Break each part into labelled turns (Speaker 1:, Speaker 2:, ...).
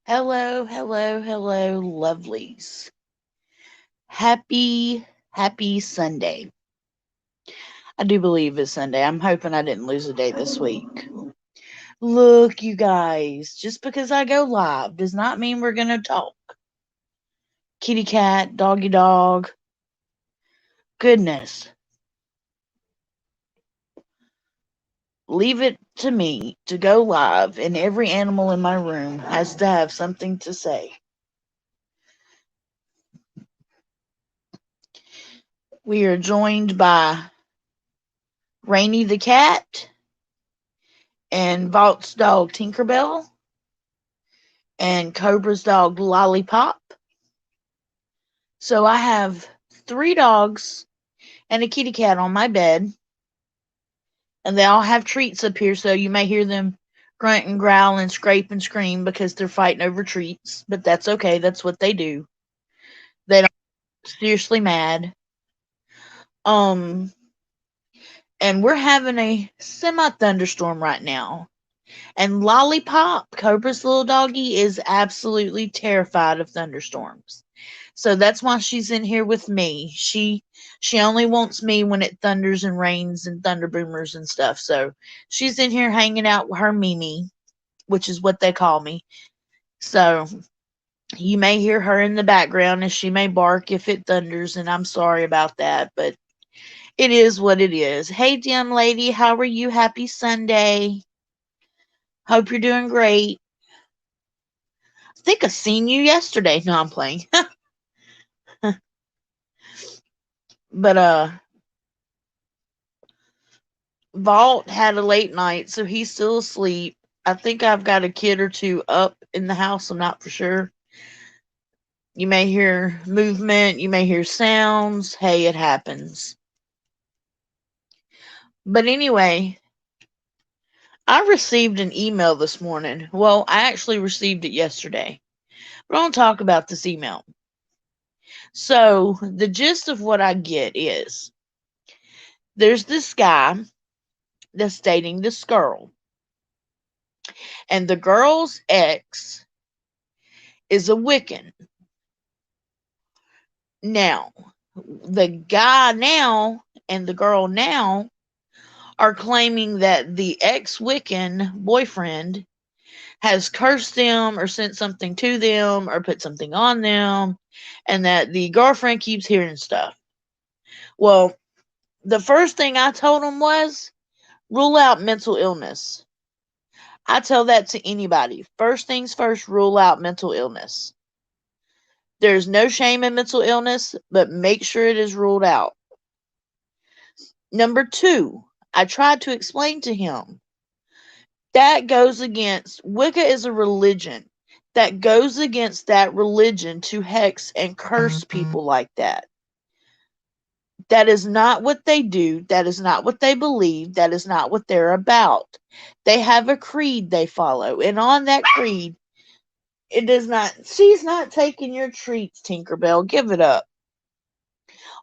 Speaker 1: Hello, hello, hello, lovelies. Happy Sunday. I do believe it's Sunday. I'm hoping I didn't lose a day this week. Look, you guys, just because I go live does not mean we're going to talk. Kitty cat, doggy dog. Goodness. Leave it to me to go live, and every animal in my room has to have something to say. We are joined by Rainy the cat and Vault's dog Tinkerbell and Cobra's dog Lollipop. So I have 3 dogs and a kitty cat on my bed, and they all have treats up here, so you may hear them grunt and growl and scrape and scream because they're fighting over treats, but that's okay. That's what they do. They don't seriously mad. Um, and we're having a semi thunderstorm right now. And Lollipop, Cobra's little doggy, is absolutely terrified of thunderstorms. So that's why she's in here with me. She only wants me when it thunders and rains and thunder boomers and stuff. So she's in here hanging out with her Mimi, which is what they call me. So you may hear her in the background and she may bark if it thunders, and I'm sorry about that, but it is what it is. Hey, dim lady, how are you? Happy Sunday. Hope you're doing great. I think I seen you yesterday. No, I'm playing. But Vault had a late night, so he's still asleep. I think I've got a kid or two up in the house. I'm not for sure. You may hear movement, you may hear sounds. Hey, it happens. But anyway, I received an email this morning. Well, I actually received it yesterday. But I want to talk about this email. So, the gist of what I get is there's this guy that's dating this girl, and the girl's ex is a Wiccan. Now, the guy now and the girl now are claiming that the ex Wiccan boyfriend has cursed them or sent something to them or put something on them, and that the girlfriend keeps hearing stuff. Well, the first thing I told him was rule out mental illness. I tell that to anybody. First things first, rule out mental illness. There's no shame in mental illness, but make sure it is ruled out. Number two, I tried to explain to him that goes against Wicca is a religion. That goes against that religion to hex and curse people like that. That is not what they do. That is not what they believe. That is not what they're about. They have a creed they follow. And on that creed, it does not. She's not taking your treats, Tinkerbell. Give it up.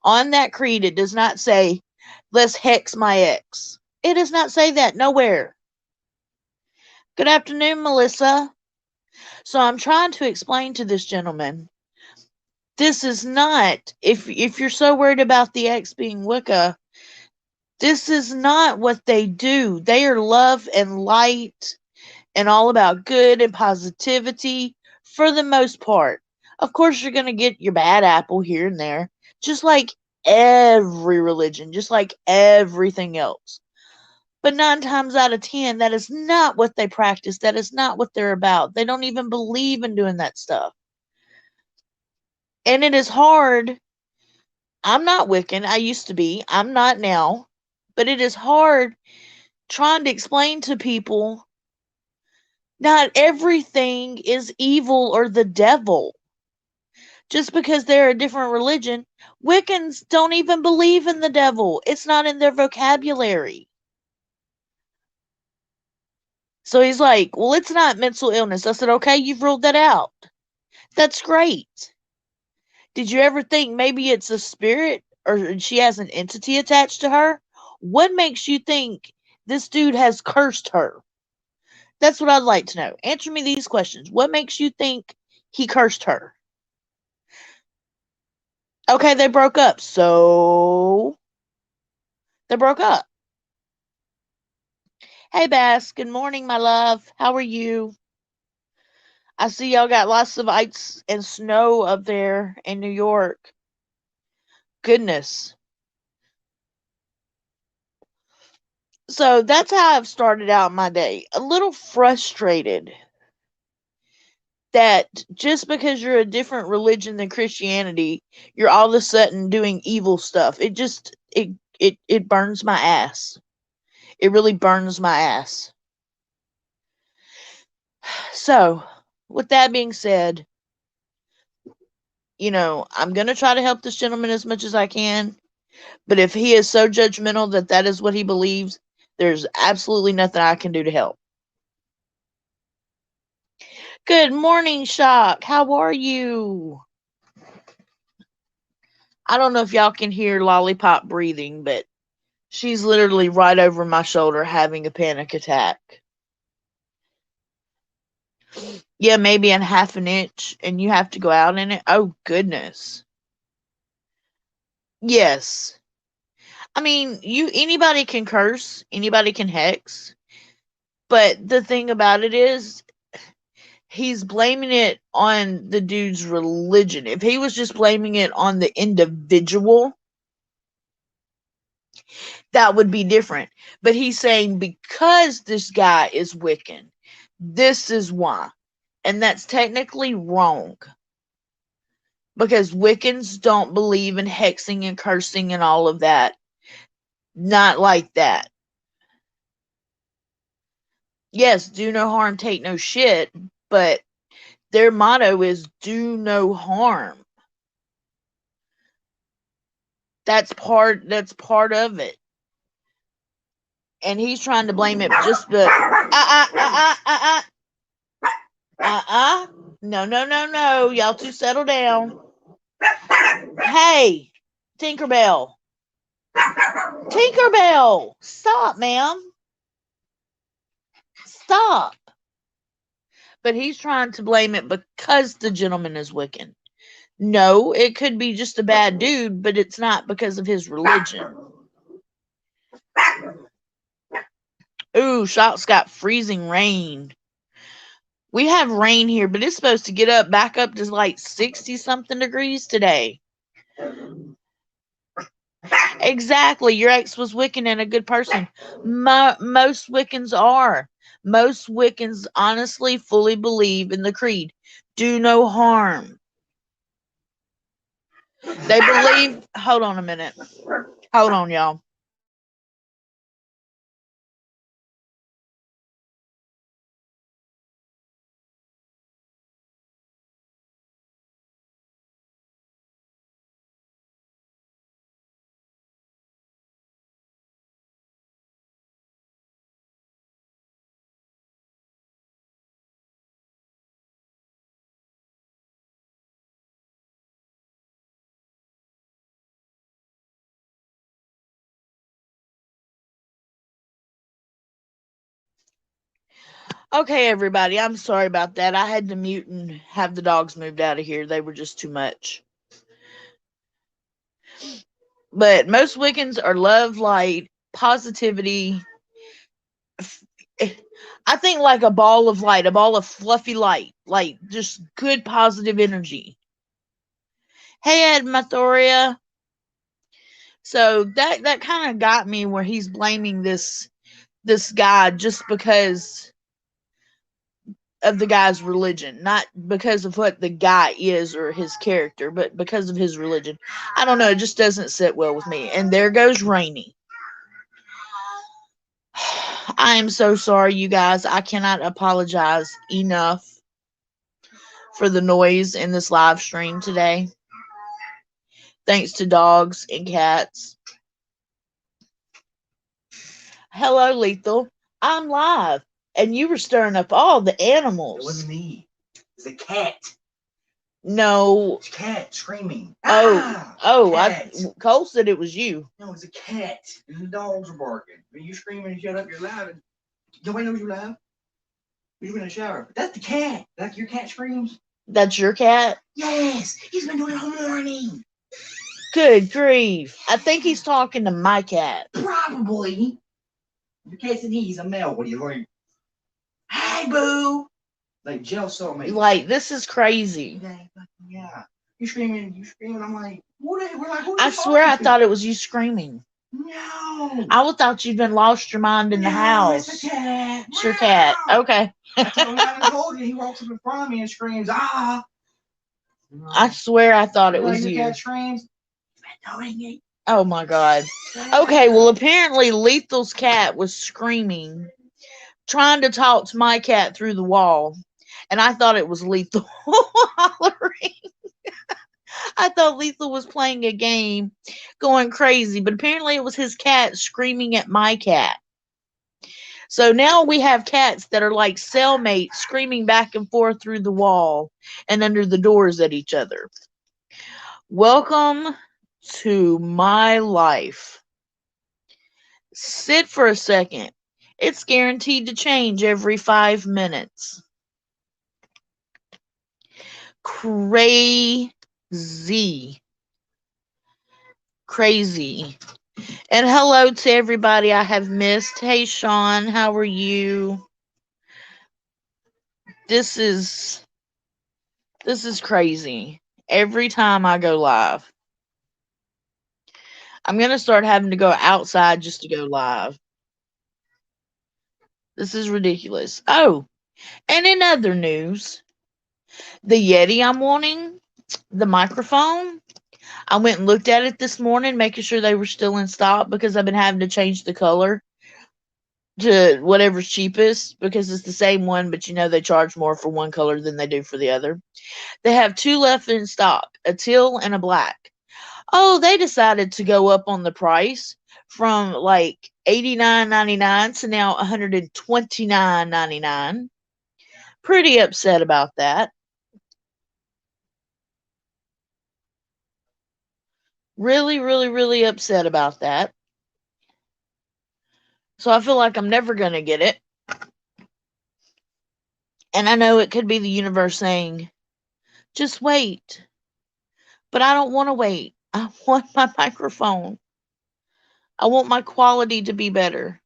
Speaker 1: On that creed, it does not say, let's hex my ex. It does not say that nowhere. Good afternoon, Melissa. So I'm trying to explain to this gentleman, this is not, if you're so worried about the ex being Wicca, this is not what they do. They are love and light and all about good and positivity for the most part. Of course, you're going to get your bad apple here and there, just like every religion, just like everything else. But 9 times out of 10, that is not what they practice. That is not what they're about. They don't even believe in doing that stuff. And it is hard. I'm not Wiccan. I used to be. I'm not now. But it is hard trying to explain to people not everything is evil or the devil. Just because they're a different religion, Wiccans don't even believe in the devil. It's not in their vocabulary. So he's like, well, it's not mental illness. I said, okay, you've ruled that out. That's great. Did you ever think maybe it's a spirit or she has an entity attached to her? What makes you think this dude has cursed her? That's what I'd like to know. Answer me these questions. What makes you think he cursed her? Okay, they broke up. So they broke up. Hey, Bass. Good morning, my love. How are you? I see y'all got lots of ice and snow up there in New York. Goodness. So that's how I've started out my day. A little frustrated that just because you're a different religion than Christianity, you're all of a sudden doing evil stuff. It burns my ass. It really burns my ass. So, with that being said, I'm going to try to help this gentleman as much as I can. But if he is so judgmental that that is what he believes, there's absolutely nothing I can do to help. Good morning, Shock. How are you? I don't know if y'all can hear Lollipop breathing, but she's literally right over my shoulder having a panic attack. Yeah, maybe in half an inch, and you have to go out in it. Oh, goodness. Yes. I mean, anybody can curse, anybody can hex, but the thing about it is he's blaming it on the dude's religion. If he was just blaming it on the individual, that would be different. But he's saying because this guy is Wiccan, this is why. And that's technically wrong. Because Wiccans don't believe in hexing and cursing and all of that. Not like that. Yes, do no harm, take no shit, but their motto is do no harm. That's part of it. And he's trying to blame it just the no. Y'all two settle down. Hey, Tinkerbell. Tinkerbell! Stop, ma'am. Stop. But he's trying to blame it because the gentleman is Wiccan. No, it could be just a bad dude, but it's not because of his religion. Ooh, Shock's got freezing rain. We have rain here, but it's supposed to get back up to like 60-something degrees today. Exactly. Your ex was Wiccan and a good person. Most Wiccans are. Most Wiccans honestly fully believe in the creed. Do no harm. They believe. Hold on a minute. Hold on, y'all. Okay, everybody. I'm sorry about that. I had to mute and have the dogs moved out of here. They were just too much. But most Wiccans are love, light, positivity. I think like a ball of light, a ball of fluffy light, like just good positive energy. Hey, Ed Mathoria. So that kind of got me where he's blaming this guy just because of the guy's religion, not because of what the guy is or his character, but because of his religion. I don't know, it just doesn't sit well with me. And there goes Rainy. I am so sorry, you guys. I cannot apologize enough for the noise in this live stream today. Thanks to dogs and cats. Hello, Lethal. I'm live. And you were stirring up all the animals.
Speaker 2: It wasn't me. It was a cat.
Speaker 1: No.
Speaker 2: It's a cat screaming.
Speaker 1: Cole said it was you.
Speaker 2: No, it's a cat. And the dogs are barking. When you screaming and shut up, you're loud. Nobody knows you're loud. You in the shower. That's the cat. Like your cat screams.
Speaker 1: That's your cat?
Speaker 2: Yes, he's been doing it all morning.
Speaker 1: Good grief. I think he's talking to my cat.
Speaker 2: Probably. Your cat said he's a male. What do you think? Hey, boo. Like Jill saw me.
Speaker 1: Like, this is crazy.
Speaker 2: Yeah. You screaming, you screaming. I'm like, what? We're like, who are
Speaker 1: I
Speaker 2: you
Speaker 1: swear I
Speaker 2: talking to?
Speaker 1: thought it was you screaming.
Speaker 2: No.
Speaker 1: I would thought you'd been lost your mind in the house.
Speaker 2: It's the cat.
Speaker 1: It's your cat. Okay.
Speaker 2: I told you. He walks up in front of me and screams, ah.
Speaker 1: I swear I thought it
Speaker 2: Like
Speaker 1: was
Speaker 2: your
Speaker 1: you.
Speaker 2: cat screams. You've been doing it.
Speaker 1: Oh my god. Okay, well apparently Lethal's cat was screaming, trying to talk to my cat through the wall, and I thought it was Lethal hollering. I thought Lethal was playing a game, going crazy, but apparently it was his cat screaming at my cat. So now we have cats that are like cellmates screaming back and forth through the wall and under the doors at each other. Welcome to my life. Sit for a second. It's guaranteed to change every 5 minutes. Crazy. Crazy. And hello to everybody I have missed. Hey Sean, how are you? This is crazy. Every time I go live. I'm going to start having to go outside just to go live. This is ridiculous. Oh, and in other news, the Yeti I'm wanting, the microphone, I went and looked at it this morning, making sure they were still in stock because I've been having to change the color to whatever's cheapest because it's the same one, but they charge more for one color than they do for the other. They have two left in stock, a teal and a black. Oh, they decided to go up on the price from like $89.99 to now $129.99. Pretty upset about that. Really, really, really upset about that. So I feel like I'm never going to get it. And I know it could be the universe saying, just wait. But I don't want to wait. I want my microphone. I want my quality to be better.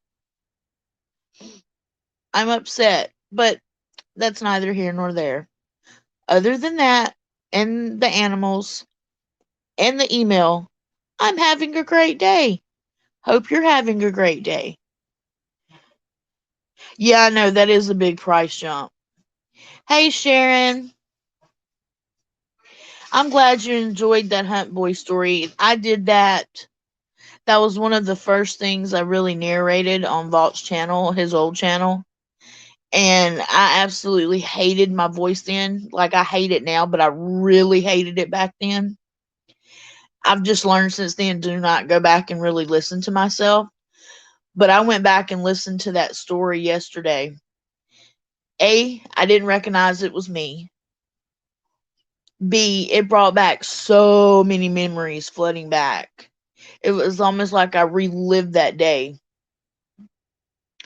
Speaker 1: I'm upset, but that's neither here nor there. Other than that, and the animals, and the email, I'm having a great day. Hope you're having a great day. Yeah, I know that is a big price jump. Hey, Sharon. I'm glad you enjoyed that Hunt Boy story. I did that. That was one of the first things I really narrated on Vault's channel, his old channel. And I absolutely hated my voice then. Like, I hate it now, but I really hated it back then. I've just learned since then, do not go back and really listen to myself. But I went back and listened to that story yesterday. I didn't recognize it was me. B, it brought back so many memories flooding back. It was almost like I relived that day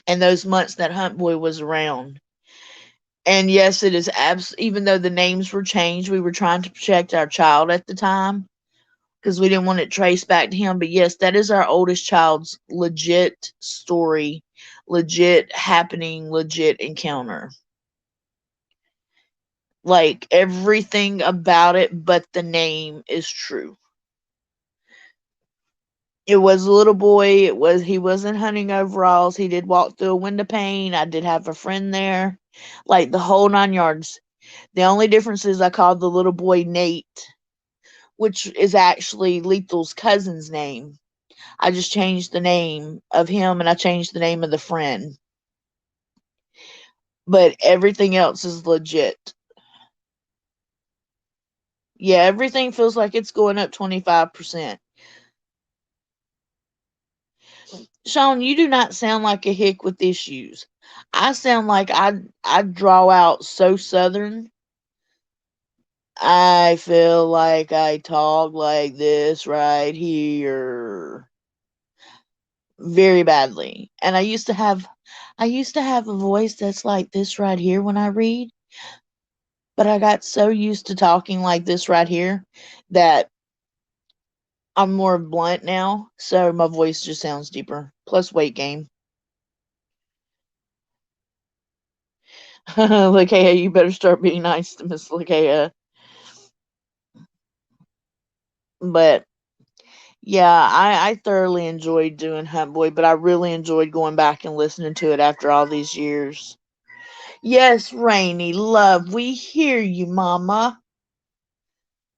Speaker 1: and those months that Hunt Boy was around. And yes, it is even though the names were changed, we were trying to protect our child at the time because we didn't want it traced back to him. But yes, that is our oldest child's legit story, legit happening, legit encounter. Like everything about it but the name is true. It was a little boy. He wasn't hunting overalls. He did walk through a window pane. I did have a friend there. Like the whole 9 yards. The only difference is I called the little boy Nate, which is actually Lethal's cousin's name. I just changed the name of him and I changed the name of the friend. But everything else is legit. Yeah, everything feels like it's going up 25%. Sean, you do not sound like a hick with issues. I sound like I draw out so southern. I feel like I talk like this right here. very badly. And I used to have a voice that's like this right here when I read, but I got so used to talking like this right here that I'm more blunt now, so my voice just sounds deeper. Plus weight gain. Lakea, you better start being nice to Miss Lakea. But yeah, I thoroughly enjoyed doing Hunt Boy, but I really enjoyed going back and listening to it after all these years. Yes, Rainy, love, we hear you, Mama.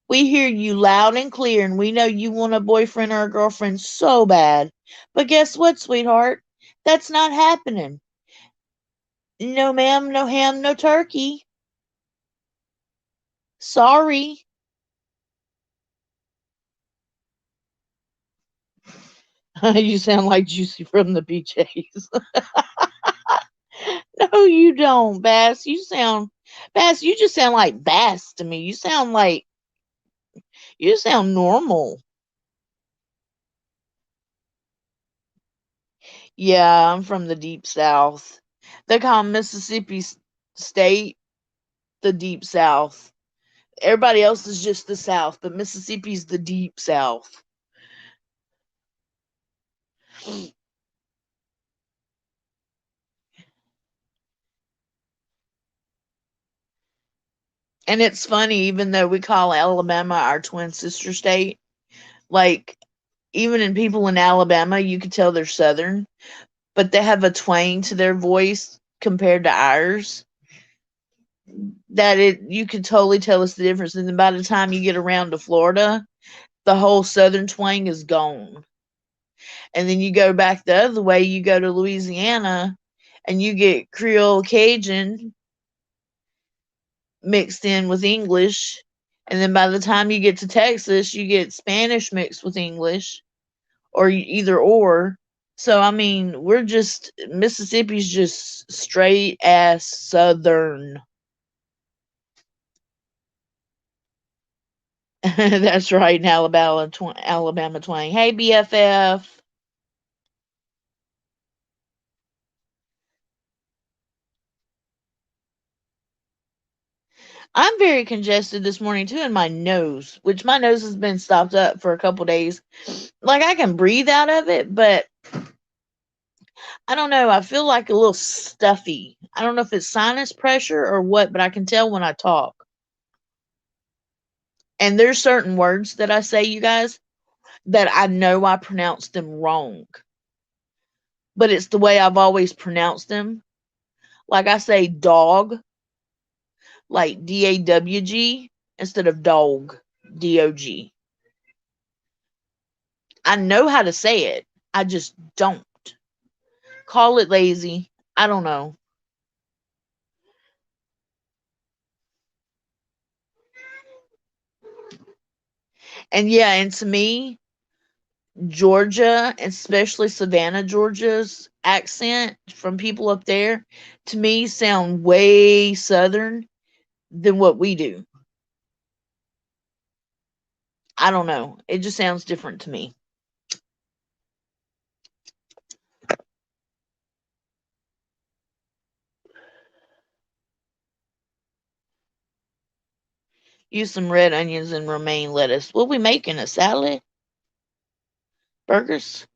Speaker 1: We hear you loud and clear, and we know you want a boyfriend or a girlfriend so bad. But guess what, sweetheart? That's not happening. No, ma'am, no ham, no turkey. Sorry. You sound like Juicy from the BJs. No, you don't, Bass. Bass, you just sound like Bass to me. You sound normal. Yeah, I'm from the deep south. They call Mississippi State the deep south. Everybody else is just the south, but Mississippi's the deep south. And it's funny, even though we call Alabama our twin sister state, like, even in people in Alabama, you could tell they're southern, but they have a twang to their voice compared to ours that it you could totally tell us the difference. And then by the time you get around to Florida, the whole southern twang is gone. And then you go back the other way, you go to Louisiana and you get Creole Cajun mixed in with English. And then by the time you get to Texas, you get Spanish mixed with English, or either or. So, I mean, Mississippi's just straight ass Southern. That's right, in Alabama twang. Hey, BFF. I'm very congested this morning too in my nose, which my nose has been stopped up for a couple days. Like I can breathe out of it, but I don't know. I feel like a little stuffy. I don't know if it's sinus pressure or what, but I can tell when I talk. And there's certain words that I say, you guys, that I know I pronounced them wrong, but it's the way I've always pronounced them. Like I say dog, like DAWG, instead of dog, DOG. I know how to say it. I just don't. Call it lazy. I don't know. And yeah, and to me, Georgia, especially Savannah, Georgia's accent from people up there, to me sound way southern than what we do. I don't know. It just sounds different to me. Use some red onions and romaine lettuce. What we making? A salad? Burgers?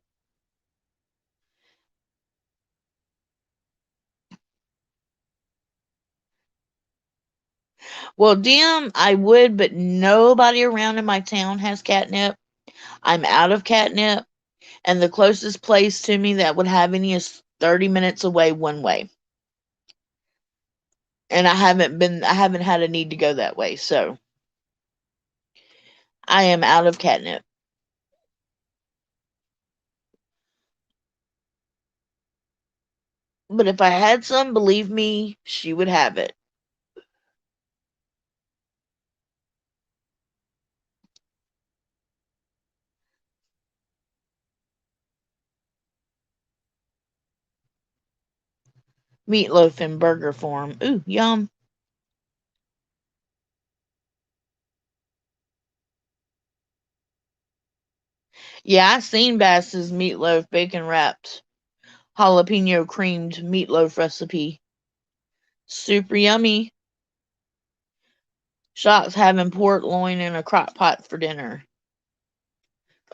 Speaker 1: Well, damn, I would, but nobody around in my town has catnip. I'm out of catnip, and the closest place to me that would have any is 30 minutes away one way. And I haven't had a need to go that way, so I am out of catnip. But if I had some, believe me, she would have it. Meatloaf in burger form. Ooh, yum. Yeah, I seen Bass's meatloaf bacon wrapped jalapeno creamed meatloaf recipe. Super yummy. Shots having pork loin in a crock pot for dinner.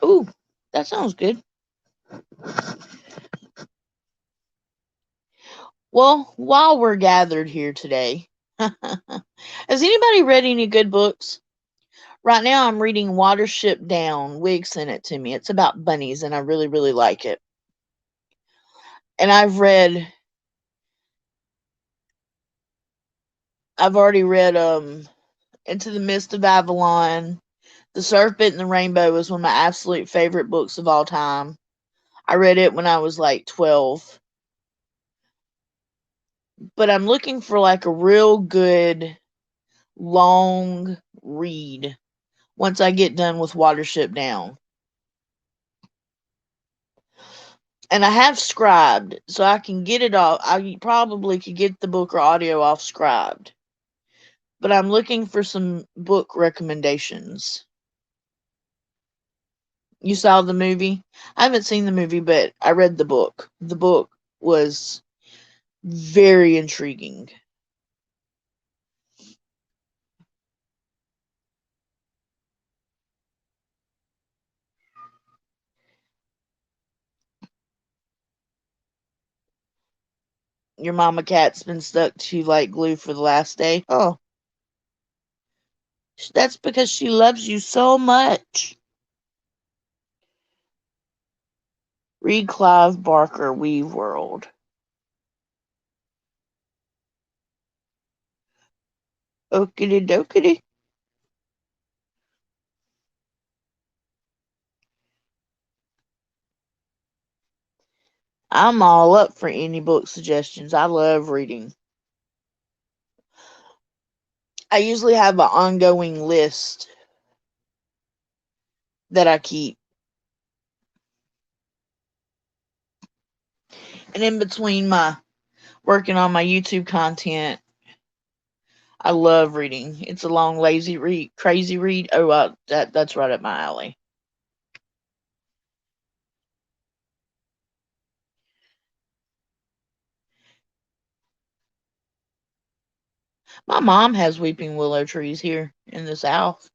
Speaker 1: Ooh, that sounds good. Well, while we're gathered here today, has anybody read any good books? Right now, I'm reading Watership Down. Wig sent it to me. It's about bunnies, and I really, really like it. And I've already read Into the Mist of Avalon. The Serpent and the Rainbow is one of my absolute favorite books of all time. I read it when I was like 12. But I'm looking for like a real good long read once I get done with Watership Down. And I have Scribed, so I can get it off. I probably could get the book or audio off Scribed. But I'm looking for some book recommendations. You saw the movie? I haven't seen the movie, but I read the book. The book was very intriguing. Your mama cat's been stuck to you like glue for the last day. Oh, that's because she loves you so much. Read Clive Barker, Weave World. Okity dokity. I'm all up for any book suggestions. I love reading. I usually have an ongoing list that I keep. And in between my working on my YouTube content, I love reading. It's a long, lazy read, crazy read. Oh, that's right up my alley. My mom has weeping willow trees here in the South.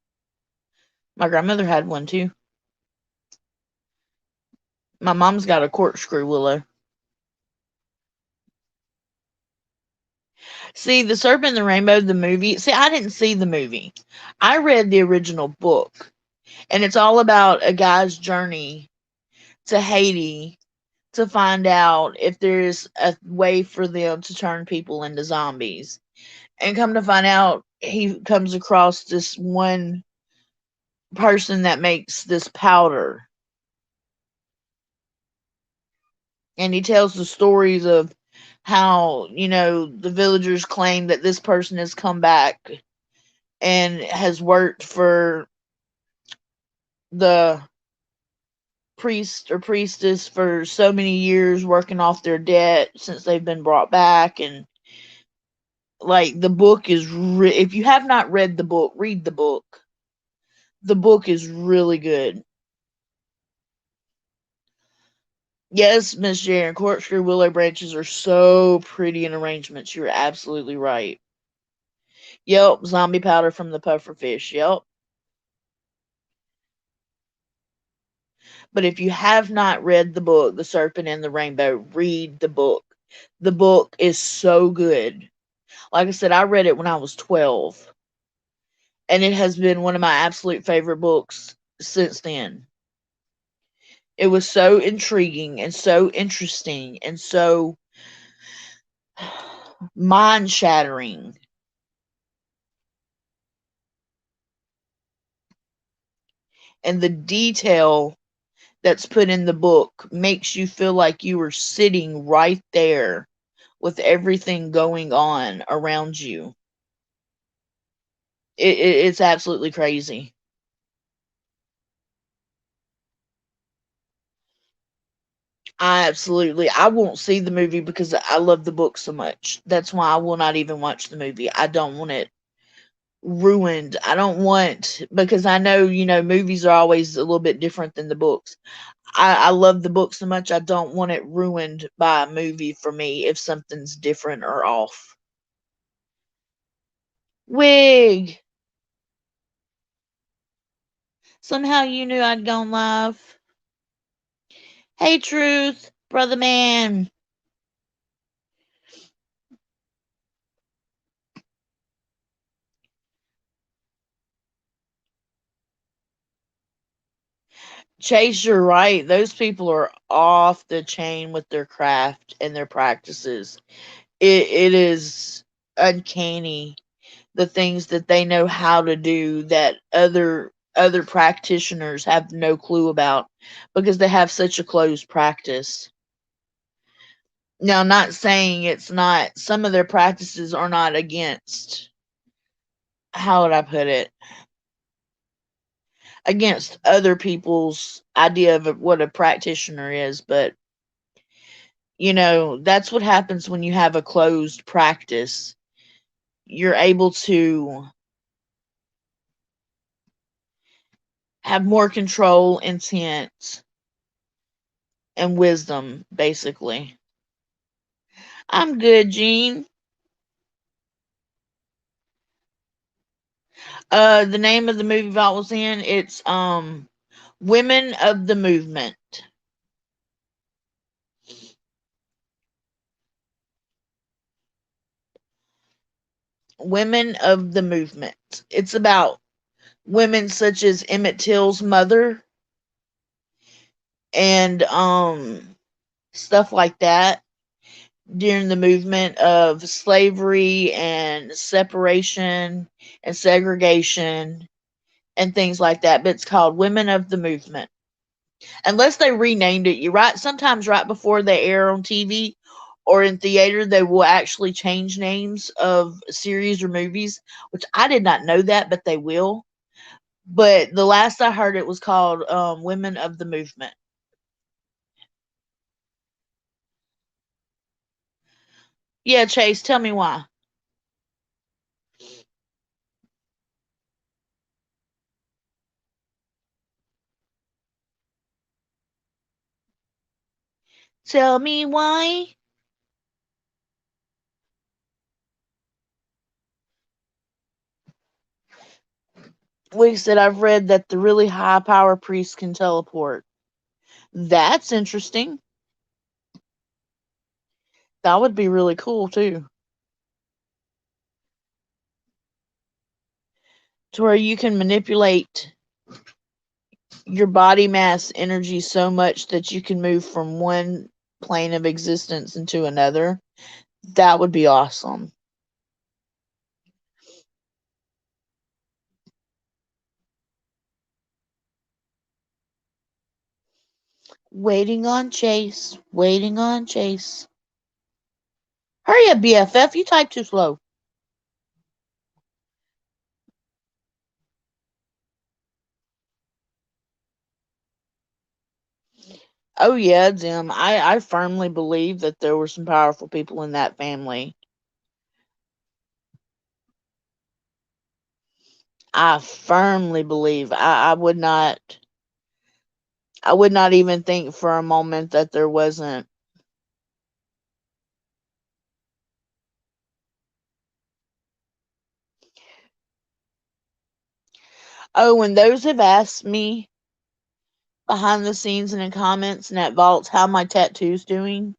Speaker 1: My grandmother had one too. My mom's got a corkscrew willow. See, The Serpent and the Rainbow, the movie. See, I didn't see the movie. I read the original book, and it's all about a guy's journey to Haiti to find out if there's a way for them to turn people into zombies. And come to find out, he comes across this one person that makes this powder. And he tells the stories of how, the villagers claim that this person has come back and has worked for the priest or priestess for so many years, working off their debt since they've been brought back. And like, the book is if you have not read the book, read the book. The book is really good. Yes, Miss Jaren, corkscrew willow branches are so pretty in arrangements. You're absolutely right. Yep, zombie powder from the puffer fish. Yep. But if you have not read the book, The Serpent and the Rainbow, read the book. The book is so good. Like I said, I read it when I was 12, and it has been one of my absolute favorite books since then. It was so intriguing and so interesting and so mind shattering. And the detail that's put in the book makes you feel like you were sitting right there with everything going on around you. It's absolutely crazy. I won't see the movie because I love the book so much. That's why I will not even watch the movie. I don't want it ruined. I don't want, because I know, movies are always a little bit different than the books. I love the book so much I don't want it ruined by a movie for me if something's different or off. Wig. Somehow you knew I'd gone live. Hey Truth, brother man. Chase, you're right. Those people are off the chain with their craft and their practices. It is uncanny the things that they know how to do that other practitioners have no clue about because they have such a closed practice. Now, not saying it's not, some of their practices are not against, how would I put it, against other people's idea of what a practitioner is, but that's what happens when you have a closed practice. You're able to have more control, intent, and wisdom, basically. I'm good, Gene. The name of the movie Vault was in, it's Women of the Movement. Women of the Movement. It's about women such as Emmett Till's mother and stuff like that during the movement of slavery and separation and segregation and things like that. But it's called Women of the Movement. Unless they renamed it, you right. Sometimes right before they air on TV or in theater, they will actually change names of series or movies, which I did not know that, but they will. But the last I heard, it was called Women of the Movement. Yeah, Chase, tell me why. Tell me why. Wig said, I've read that the really high power priests can teleport. That's interesting. That would be really cool too. To where you can manipulate your body mass energy so much that you can move from one plane of existence into another. That would be awesome. Waiting on Chase. Waiting on Chase. Hurry up, BFF. You type too slow. Oh, yeah, Jim. I firmly believe that there were some powerful people in that family. I firmly believe. I would not even think for a moment that there wasn't. Oh, and those have asked me behind the scenes and in comments and at vaults how my tattoo's doing.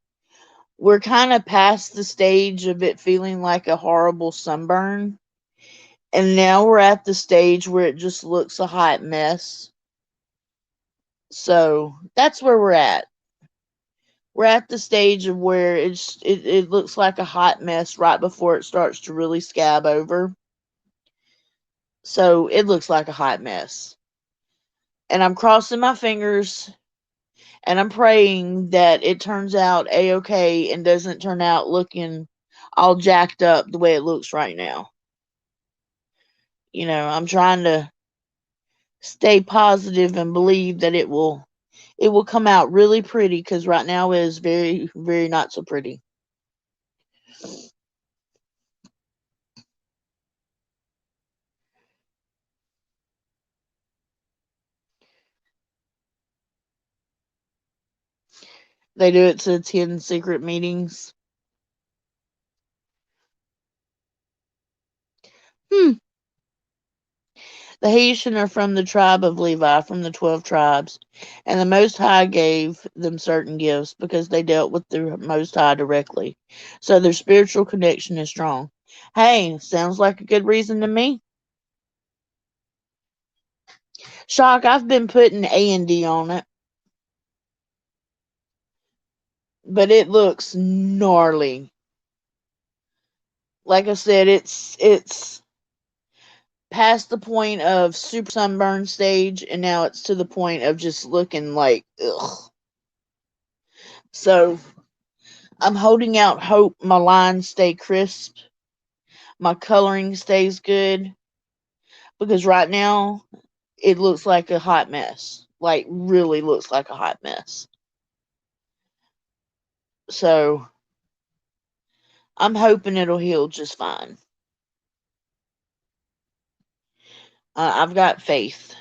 Speaker 1: We're kind of past the stage of it feeling like a horrible sunburn. And now we're at the stage where it just looks a hot mess. So that's where we're at. We're at the stage of where it looks like a hot mess right before it starts to really scab over. So it looks like a hot mess. And I'm crossing my fingers and I'm praying that it turns out a-okay and doesn't turn out looking all jacked up the way it looks right now. I'm trying to stay positive and believe that it will come out really pretty because right now it is very, very not so pretty. They do it to attend secret meetings. Hmm. The Haitian are from the tribe of Levi, from the 12 tribes, and the Most High gave them certain gifts because they dealt with the Most High directly. So their spiritual connection is strong. Hey, sounds like a good reason to me. Shock, I've been putting A&D on it, but it looks gnarly. Like I said, it's past the point of super sunburn stage, and now it's to the point of just looking like ugh. So I'm holding out hope my lines stay crisp, my coloring stays good, because right now it looks like a hot mess. Like really looks like a hot mess. So I'm hoping it'll heal just fine. I've got faith.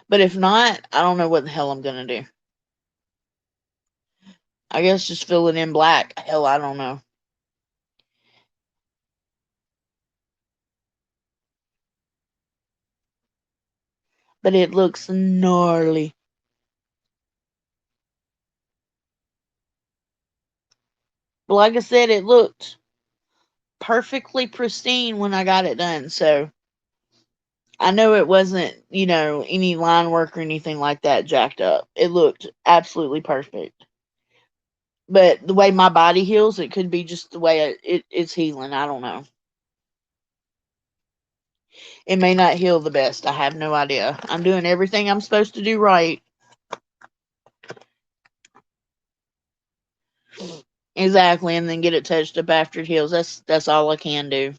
Speaker 1: But if not, I don't know what the hell I'm gonna do. I guess just fill it in black. Hell, I don't know. But it looks gnarly. But like I said, it looked perfectly pristine when I got it done. So I know it wasn't, any line work or anything like that jacked up. It looked absolutely perfect. But the way my body heals, it could be just the way it's healing. I don't know. It may not heal the best. I have no idea. I'm doing everything I'm supposed to do right. Exactly, and then get it touched up after it heals. That's all I can do.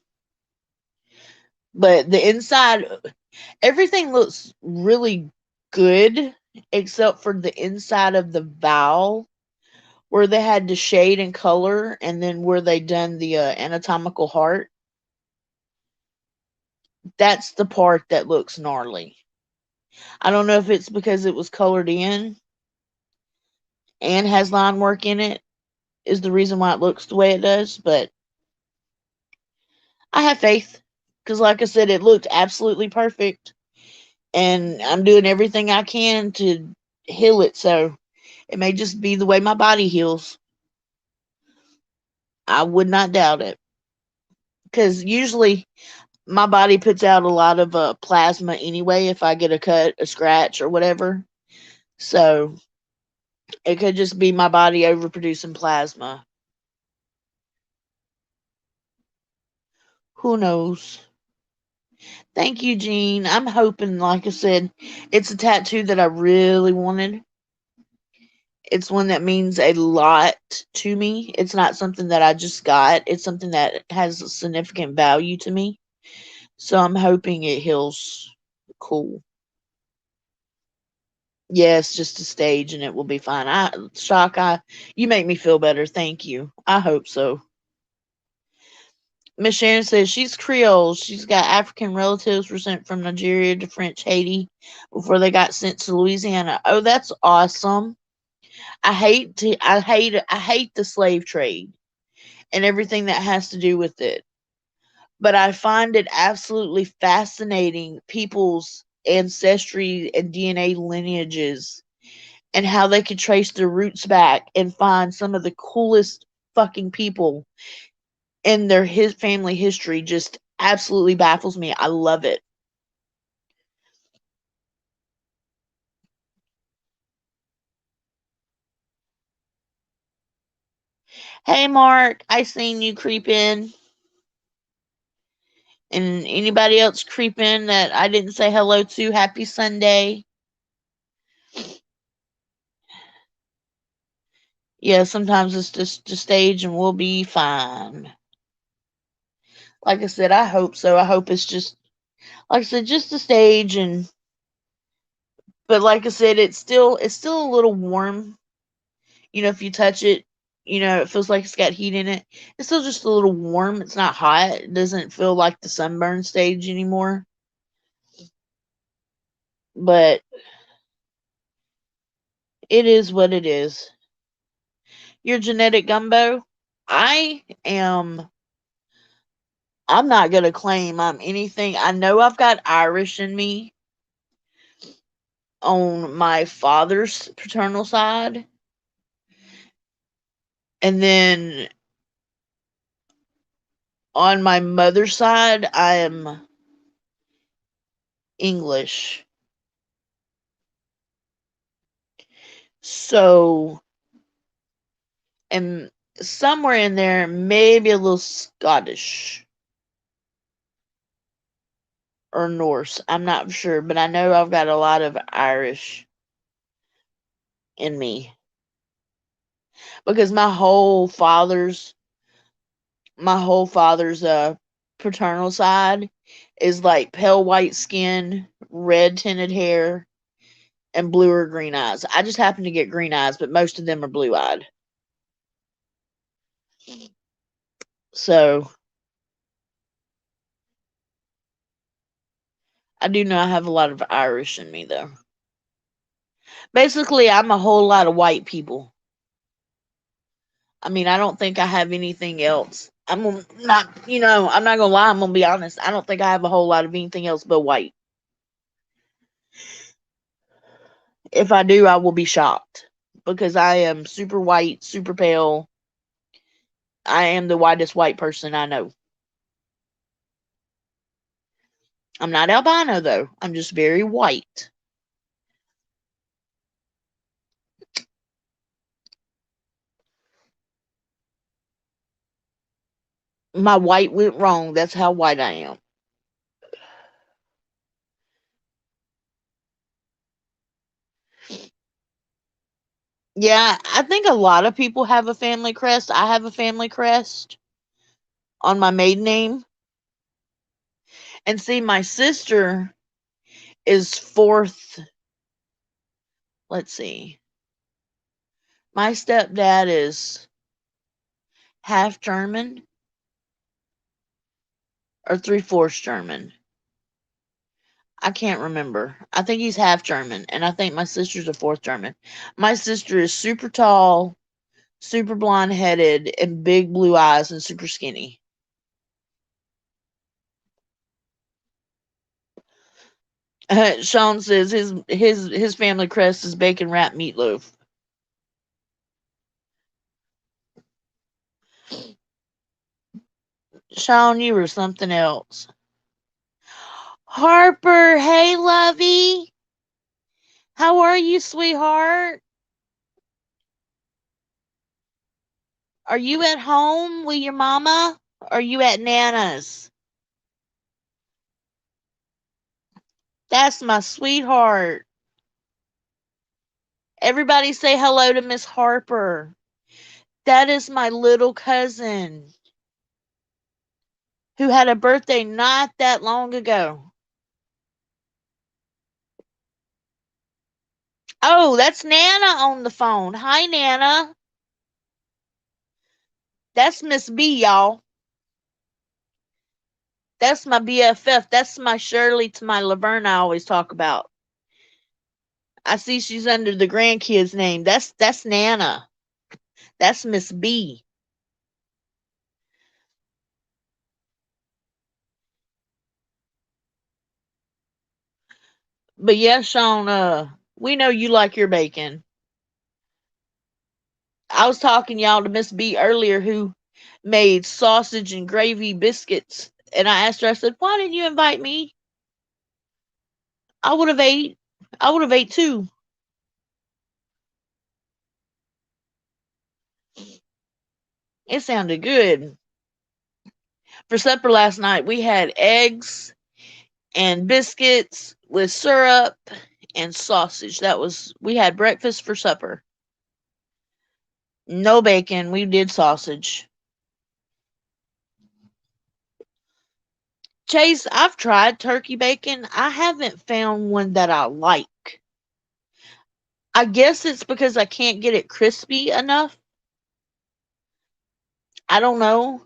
Speaker 1: But the inside, everything looks really good except for the inside of the valve where they had the shade and color, and then where they done the anatomical heart. That's the part that looks gnarly. I don't know if it's because it was colored in and has line work in it is the reason why it looks the way it does, but I have faith because, like I said, it looked absolutely perfect, and I'm doing everything I can to heal it. So it may just be the way my body heals. I would not doubt it because usually my body puts out a lot of plasma anyway if I get a cut, a scratch, or whatever. So it could just be my body overproducing plasma. Who knows? Thank you, Jean. I'm hoping, like I said, it's a tattoo that I really wanted. It's one that means a lot to me. It's not something that I just got. It's something that has a significant value to me. So I'm hoping it heals cool. Yes, just a stage and it will be fine. You make me feel better. Thank you. I hope so. Miss Sharon says she's Creole. She's got African relatives were sent from Nigeria to French Haiti before they got sent to Louisiana. Oh, that's awesome. I hate the slave trade and everything that has to do with it. But I find it absolutely fascinating people's ancestry and DNA lineages and how they could trace their roots back and find some of the coolest fucking people in their his family history just absolutely baffles me. I love it. Hey Mark, I seen you creep in. And anybody else creep in that I didn't say hello to, happy Sunday. Yeah, sometimes it's just a stage and we'll be fine. Like I said, I hope so. I hope it's just, like I said, just a stage. And but like I said, it's still a little warm. If you touch it, it feels like it's got heat in it. It's still just a little warm. It's not hot. It doesn't feel like the sunburn stage anymore. But it is what it is. Your genetic gumbo. I am. I'm not gonna claim I'm anything. I know I've got Irish in me on my father's paternal side, and then on my mother's side, I am English. So, and somewhere in there, maybe a little Scottish or Norse. I'm not sure, but I know I've got a lot of Irish in me because my whole father's paternal side is like pale white skin, red tinted hair, and blue or green eyes. I just happen to get green eyes, but most of them are blue eyed. So I do know I have a lot of Irish in me though. Basically, I'm a whole lot of white people. I mean, I don't think I have anything else. I'm not gonna lie, I'm gonna be honest. I don't think I have a whole lot of anything else but white. If I do, I will be shocked because I am super white, super pale. I am the whitest white person I know. I'm not albino though. I'm just very white. My white went wrong. That's how white I am. Yeah, I think a lot of people have a family crest. I have a family crest on my maiden name. And see, my sister is fourth. Let's see. My stepdad is half German or three-fourths German. I can't remember. I think he's half German, and I think my sister's a fourth German. My sister is super tall, super blonde headed, and big blue eyes, and super skinny. Sean says his family crest is bacon wrapped meatloaf. Sean, you were something else. Harper, hey lovey, how are you, sweetheart? Are you at home with your mama? Or are you at Nana's? That's my sweetheart. Everybody say hello to Miss Harper. That is my little cousin who had a birthday not that long ago. Oh, that's Nana on the phone. Hi, Nana. That's Miss B, y'all. That's my BFF. That's my Shirley to my Laverne I always talk about. I see she's under the grandkid's name. That's Nana. That's Miss B. But yeah, Sean, we know you like your bacon. I was talking y'all to Miss B earlier who made sausage and gravy biscuits. And I asked her, I said, why didn't you invite me? I would have ate. I would have ate too. It sounded good. For supper last night, we had eggs and biscuits with syrup and sausage. We had breakfast for supper. No bacon. We did sausage. Chase, I've tried turkey bacon. I haven't found one that I like. I guess it's because I can't get it crispy enough. I don't know.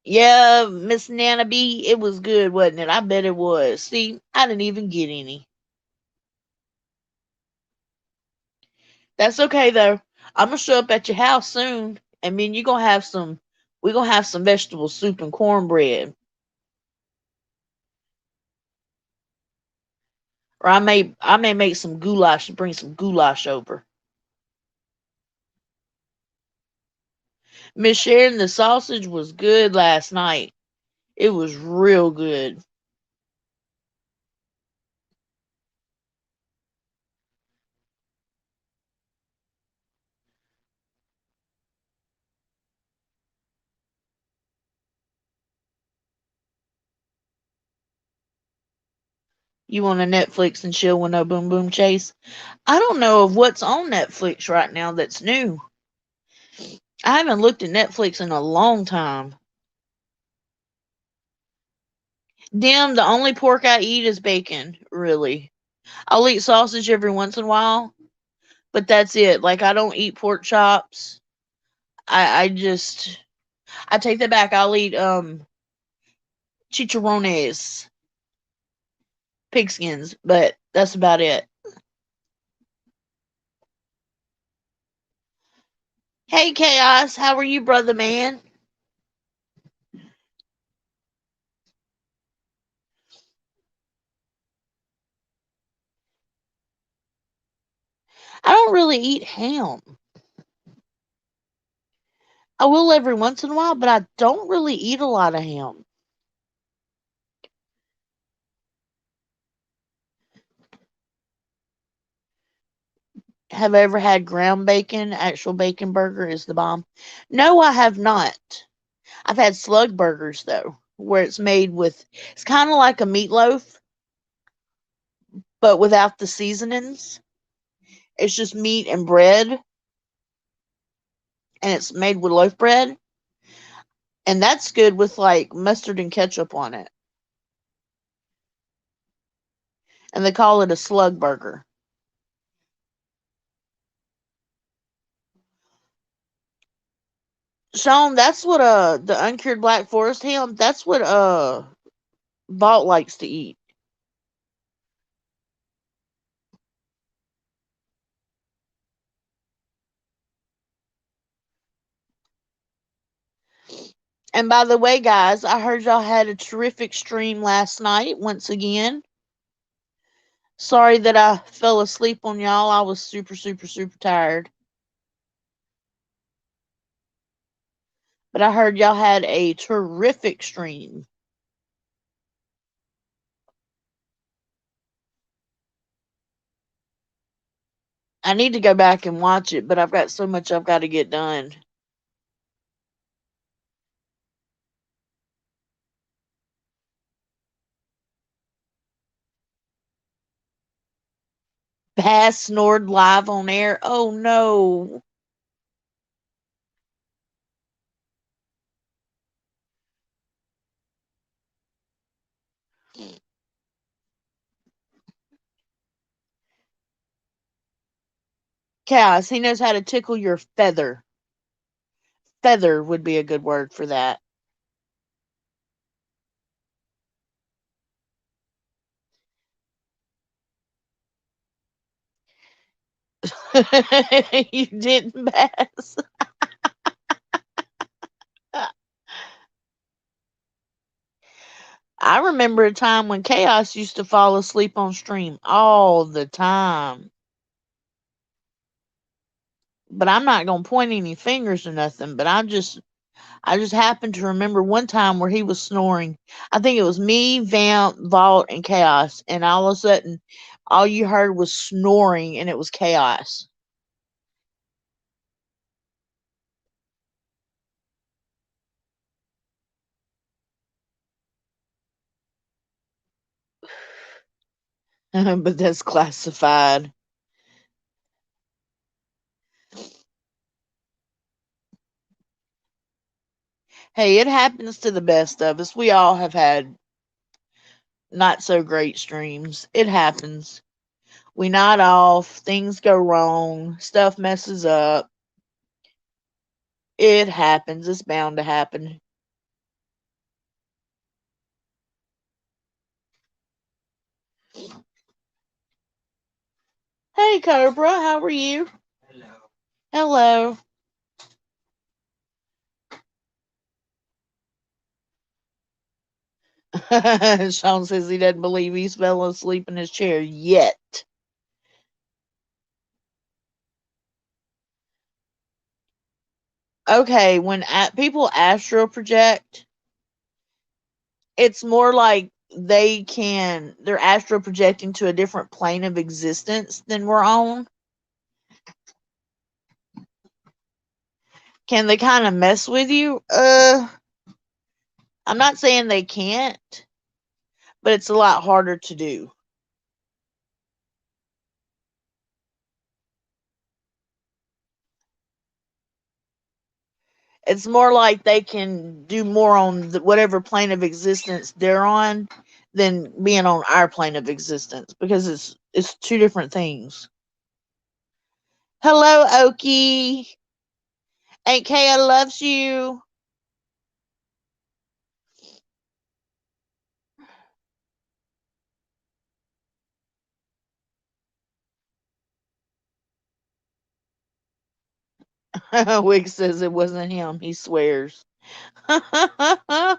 Speaker 1: Yeah, Miss Nana B, it was good, wasn't it? I bet it was. See, I didn't even get any. That's okay though. I'm gonna show up at your house soon, and me and you gonna have some. We gonna have some vegetable soup and cornbread, or I may make some goulash and bring some goulash over. Miss Sharon, the sausage was good last night. It was real good. You want to Netflix and chill with no boom boom chase? I don't know of what's on Netflix right now that's new. I haven't looked at Netflix in a long time. Damn, the only pork I eat is bacon, really. I'll eat sausage every once in a while, but that's it. Like I don't eat pork chops. I take that back. I'll eat chicharrones, pigskins, but that's about it. Hey Chaos, how are you, brother man? I don't really eat ham. I will every once in a while, but I don't really eat a lot of ham. Have I ever had ground bacon? Actual bacon burger is the bomb. No, I have not. I've had slug burgers though, where it's made with it's kind of like a meatloaf, but without the seasonings. It's just meat and bread, and it's made with loaf bread, and that's good with like mustard and ketchup on it. And they call it a slug burger. Sean, that's what the uncured black forest ham. That's what Vault likes to eat. And by the way, guys, I heard y'all had a terrific stream last night once again. Sorry that I fell asleep on y'all. I was super, super, super tired. But I heard y'all had a terrific stream. I need to go back and watch it, but I've got so much I've got to get done. Bass snored live on air. Oh no. Cass, he knows how to tickle your feather. Feather would be a good word for that. You didn't, Bass. I remember a time when Chaos used to fall asleep on stream all the time. But I'm not gonna point any fingers or nothing. But I just happened to remember one time where he was snoring. I think it was me, Vamp, Vault, and Chaos, and all of a sudden, all you heard was snoring, and it was Chaos. But that's classified. Hey, it happens to the best of us. We all have had not so great streams. It happens. We nod off, things go wrong, stuff messes up. It happens. It's bound to happen. Hey, Cobra, how are you? Hello. Sean says he doesn't believe he's fell asleep in his chair yet. Okay, when people astral project, it's more like they're astral projecting to a different plane of existence than we're on. Can they kind of mess with you? I'm not saying they can't, but it's a lot harder to do. It's more like they can do more on whatever plane of existence they're on than being on our plane of existence because it's two different things. Hello, Okie. Aunt Kaya loves you. Wig says it wasn't him. He swears. I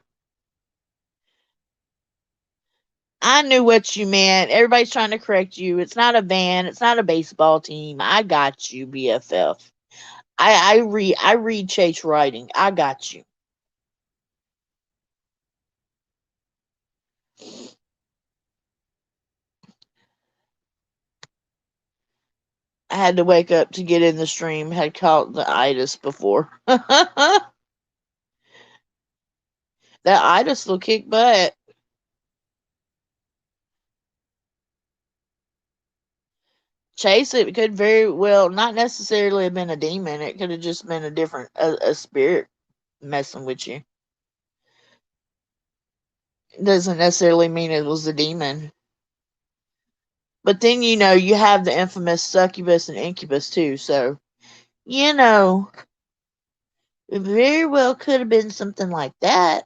Speaker 1: knew what you meant. Everybody's trying to correct you. It's not a band. It's not a baseball team. I got you, BFF. I read Chase writing. I got you. I had to wake up to get in the stream. Had caught the itis before. That itis will kick butt. Chase, it could very well not necessarily have been a demon. It could have just been a spirit messing with you. It doesn't necessarily mean it was a demon. But then you have the infamous succubus and incubus too. So you know it very well could have been something like that.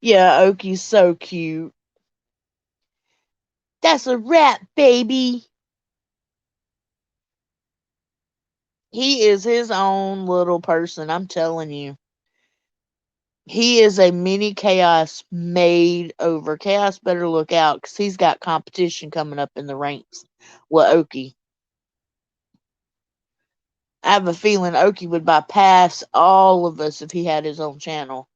Speaker 1: Yeah, Oki's so cute. That's a rat, baby. He is his own little person. I'm telling you. He is a mini Chaos made over. Chaos better look out because he's got competition coming up in the ranks with Oki. I have a feeling Oki would bypass all of us if he had his own channel.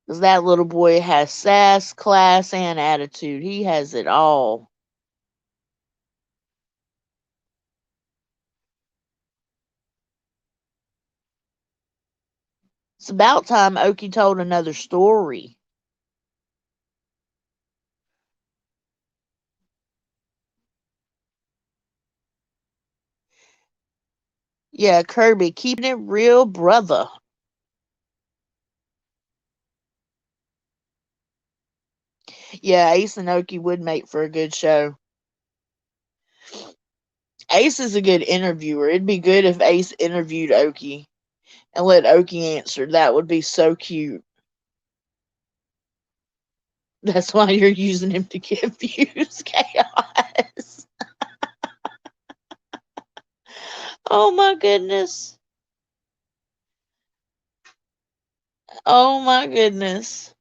Speaker 1: Because that little boy has sass, class, and attitude. He has it all. It's about time Oki told another story. Yeah, Kirby, keeping it real, brother. Yeah, Ace and Oki would make for a good show. Ace is a good interviewer. It'd be good if Ace interviewed Oki and let Oki answer. That would be so cute. That's why you're using him to get views, Chaos. Oh my goodness. Oh my goodness.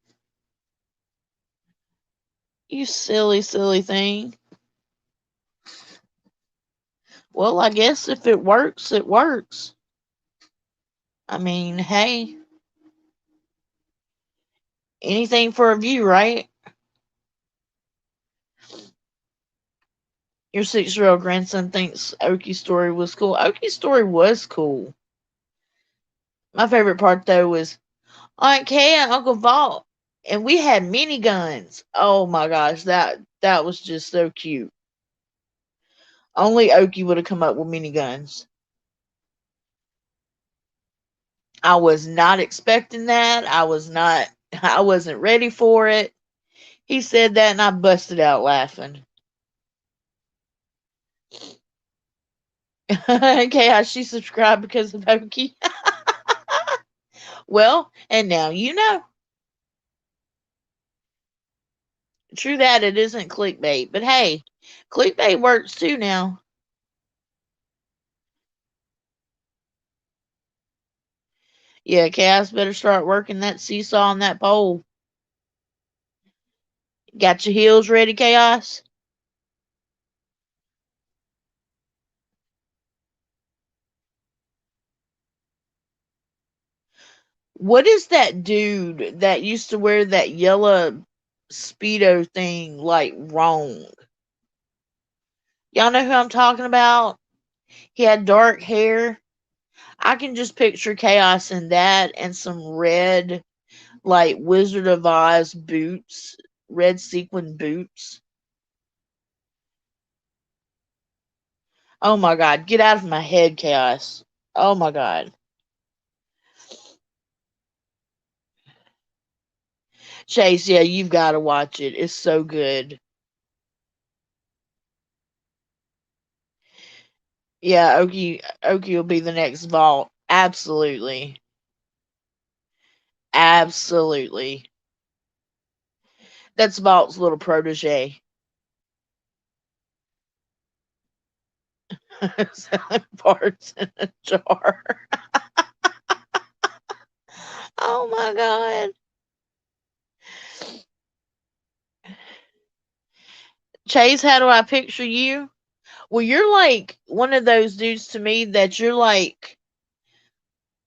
Speaker 1: You silly, silly thing. Well, I guess if it works, it works. I mean, hey, anything for a view, right? Your 6-year-old grandson thinks Oki's story was cool. Oki's story was cool. My favorite part, though, was Aunt Kay and Uncle Vaught, and we had miniguns. Oh my gosh, that was just so cute. Only Oki would have come up with miniguns. I was not expecting that. I was not, I wasn't ready for it. He said that and I busted out laughing. Okay, she subscribed because of Okie. Well, and now you know. True that it isn't clickbait, but hey, clickbait works too now. Yeah, Cass better start working that seesaw on that pole. Got your heels ready, Chaos? What is that dude that used to wear that yellow Speedo thing like wrong? Y'all know who I'm talking about? He had dark hair. I can just picture Chaos in that and some red, like Wizard of Oz boots, red sequin boots. Oh my god, get out of my head, Chaos. Oh my god. Chase, yeah, you've got to watch it. It's so good. Yeah, Oki will be the next vault. Absolutely. Absolutely. That's Vault's little protege. Selling parts in a jar. Oh my god. Chase, how do I picture you? Well, you're like one of those dudes to me that you're like,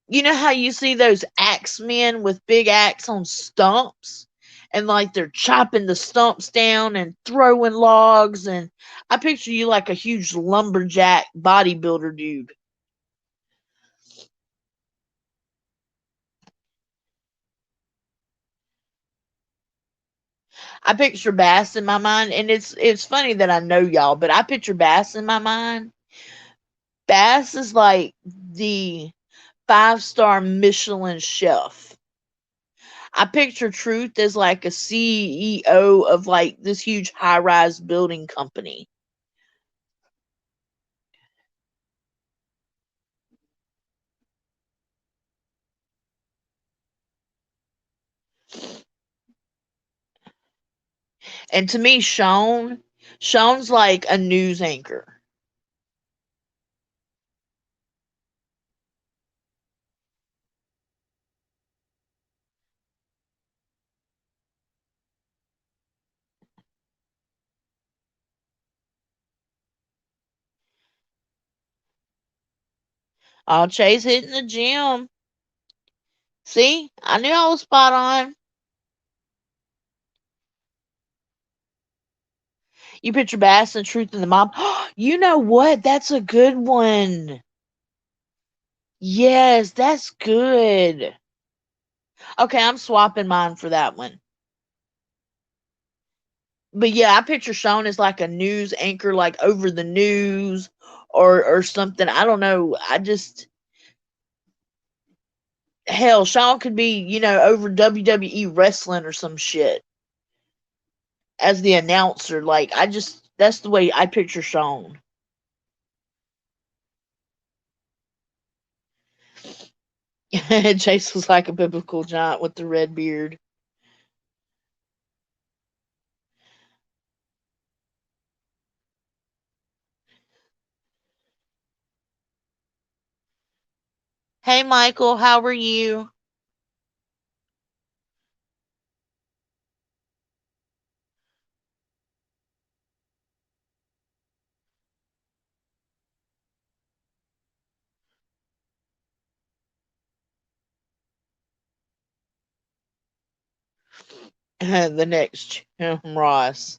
Speaker 1: you know how you see those axe men with big axe on stumps? And like they're chopping the stumps down and throwing logs. And I picture you like a huge lumberjack bodybuilder dude. I picture Bass in my mind, and it's funny that I know y'all, but I picture Bass in my mind. Bass is like the 5-star Michelin chef. I picture Truth as like a CEO of like this huge high rise building company. And to me, Sean's like a news anchor. Oh, Chase hitting the gym. See, I knew I was spot on. You picture Bass and Truth in the Mob. You know what? That's a good one. Yes, that's good. Okay, I'm swapping mine for that one. But yeah, I picture Sean as like a news anchor, like over the news or something. I don't know. I just hell, Sean could be, over WWE wrestling or some shit as the announcer. Like I just that's the way I picture Sean. Chase was like a biblical giant with the red beard. Hey Michael, how are you? The next Ross.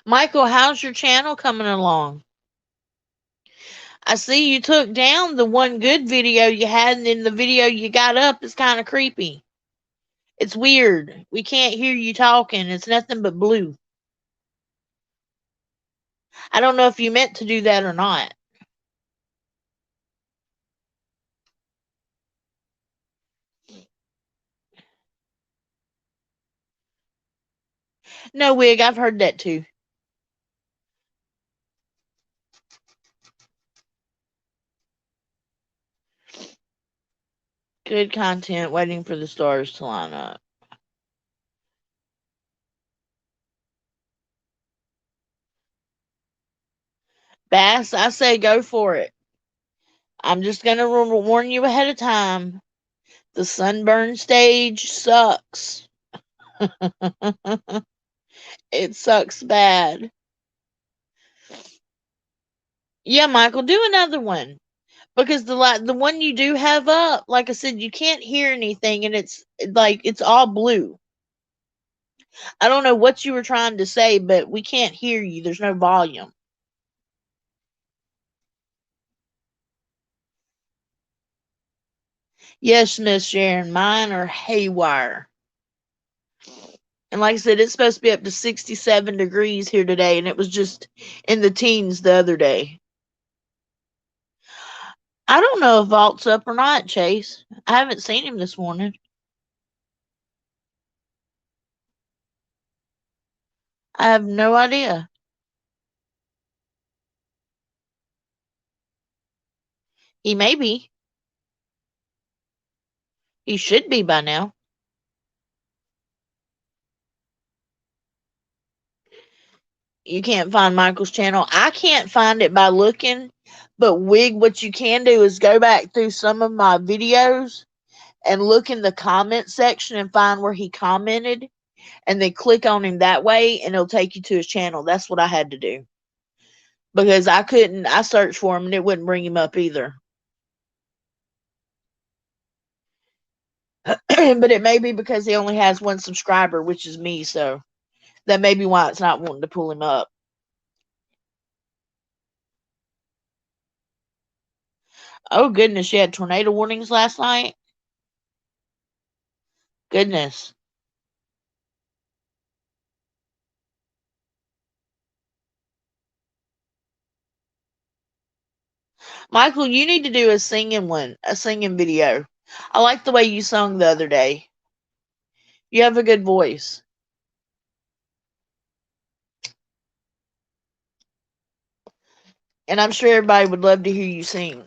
Speaker 1: Michael, how's your channel coming along? I see you took down the one good video you had, and then the video you got up is kind of creepy. It's weird. We can't hear you talking. It's nothing but blue. I don't know if you meant to do that or not. No, Wig, I've heard that too. Good content, waiting for the stars to line up. Bass, I say go for it. I'm just going to warn you ahead of time. The sunburn stage sucks. It sucks bad. Yeah, Michael, do another one. Because the one you do have up, like I said, you can't hear anything, and it's like it's all blue. I don't know what you were trying to say, but we can't hear you. There's no volume. Yes, Miss Sharon, mine are haywire. And like I said, it's supposed to be up to 67 degrees here today, and it was just in the teens the other day. I don't know if Vault's up or not, Chase. I haven't seen him this morning. I have no idea. He may be. He should be by now. You can't find Michael's channel. I can't find it by looking, but Wig, what you can do is go back through some of my videos and look in the comment section and find where he commented, and then click on him that way, and it'll take you to his channel. That's what I had to do. Because I couldn't, I searched for him and it wouldn't bring him up either. But it may be because he only has one subscriber, which is me, so that may be why it's not wanting to pull him up. Oh, goodness, you had tornado warnings last night? Goodness. Michael, you need to do a singing one, a singing video. I like the way you sung the other day. You have a good voice. And I'm sure everybody would love to hear you sing.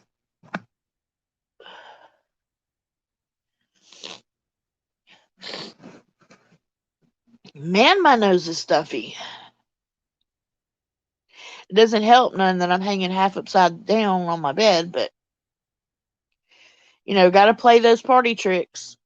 Speaker 1: Man, my nose is stuffy. It doesn't help none that I'm hanging half upside down on my bed, but gotta play those party tricks.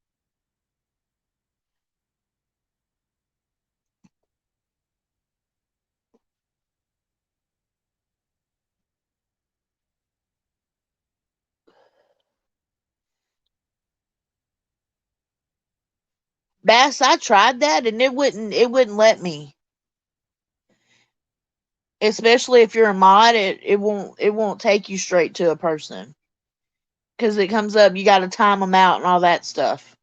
Speaker 1: Bass, I tried that and it wouldn't let me. Especially if you're a mod, it won't take you straight to a person. Because it comes up, you gotta time them out and all that stuff.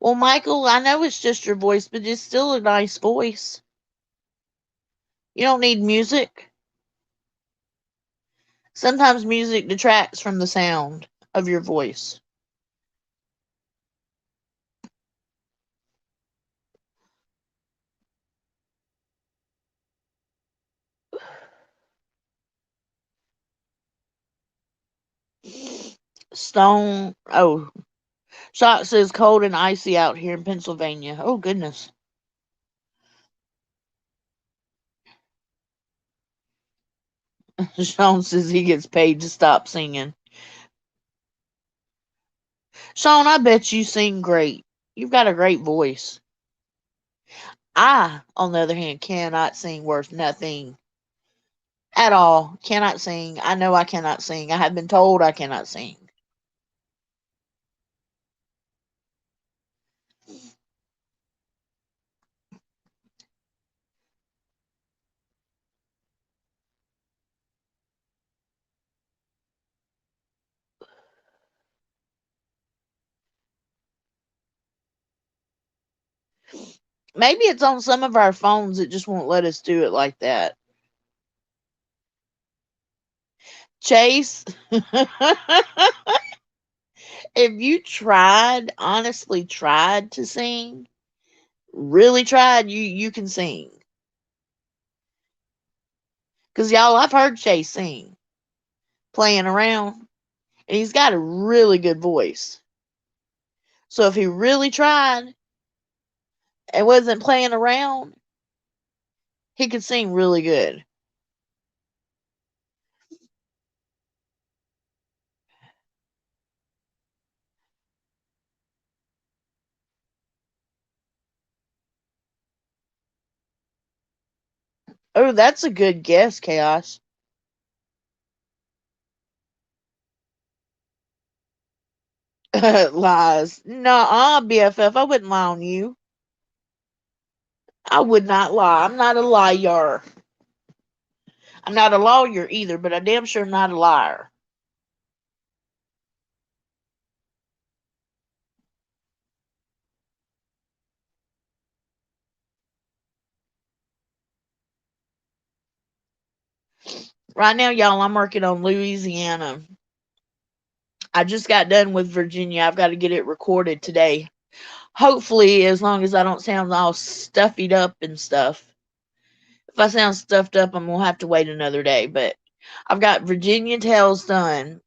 Speaker 1: Well, Michael, I know it's just your voice, but it's still a nice voice. You don't need music. Sometimes music detracts from the sound of your voice. Stone. Oh, Shot says cold and icy out here in Pennsylvania. Oh, goodness. Sean says he gets paid to stop singing. Sean, I bet you sing great. You've got a great voice. I, on the other hand, cannot sing worth nothing at all. Cannot sing. I know I cannot sing. I have been told I cannot sing. Maybe it's on some of our phones. It just won't let us do it like that. Chase, if you tried, honestly tried to sing, really tried, you can sing. Cause y'all, I've heard Chase sing, playing around, and he's got a really good voice. So if he really tried and wasn't playing around, he could sing really good. Oh, that's a good guess, Chaos. Lies. No, BFF, I wouldn't lie on you. I would not lie. I'm not a liar. I'm not a lawyer either, but I damn sure not a liar. Right now, y'all, I'm working on Louisiana. I just got done with Virginia. I've got to get it recorded today. Hopefully, as long as I don't sound all stuffied up and stuff. If I sound stuffed up, I'm gonna have to wait another day. But I've got Virginia Tales done,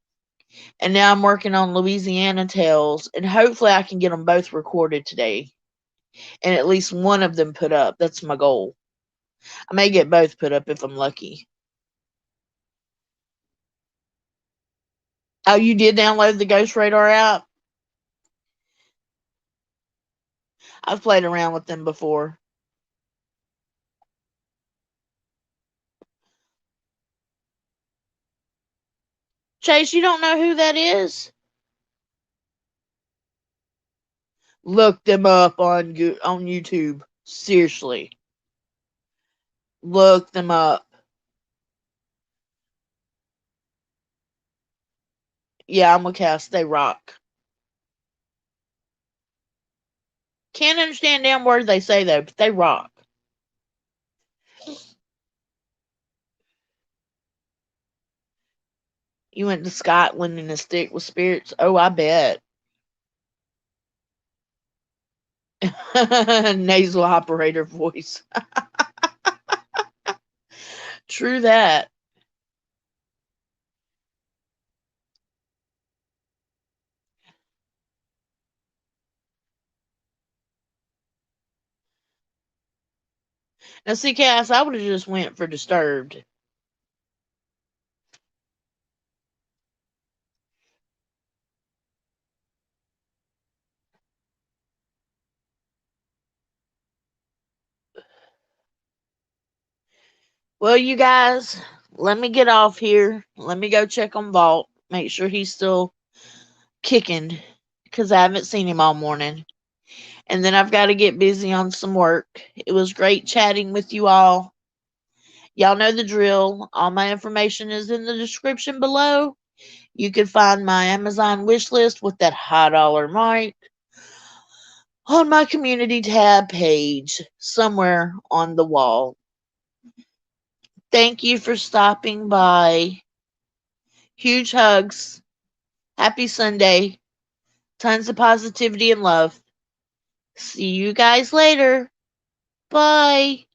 Speaker 1: and now I'm working on Louisiana Tales, and hopefully I can get them both recorded today, and at least one of them put up. That's my goal. I may get both put up if I'm lucky. Oh, you did download the Ghost Radar app? I've played around with them before. Chase, you don't know who that is? Look them up on YouTube. Seriously, look them up. Yeah, I'm gonna cast. They rock. Can't understand damn word they say though, but they rock. You went to Scotland in a stick with spirits? Oh, I bet. Nasal operator voice. True that. Now, see, Cass, I would have just went for Disturbed. Well, you guys, let me get off here. Let me go check on Vault. Make sure he's still kicking, because I haven't seen him all morning. And then I've got to get busy on some work. It was great chatting with you all. Y'all know the drill. All my information is in the description below. You can find my Amazon wish list with that high dollar mic on my community tab page somewhere on the wall. Thank you for stopping by. Huge hugs. Happy Sunday. Tons of positivity and love. See you guys later. Bye.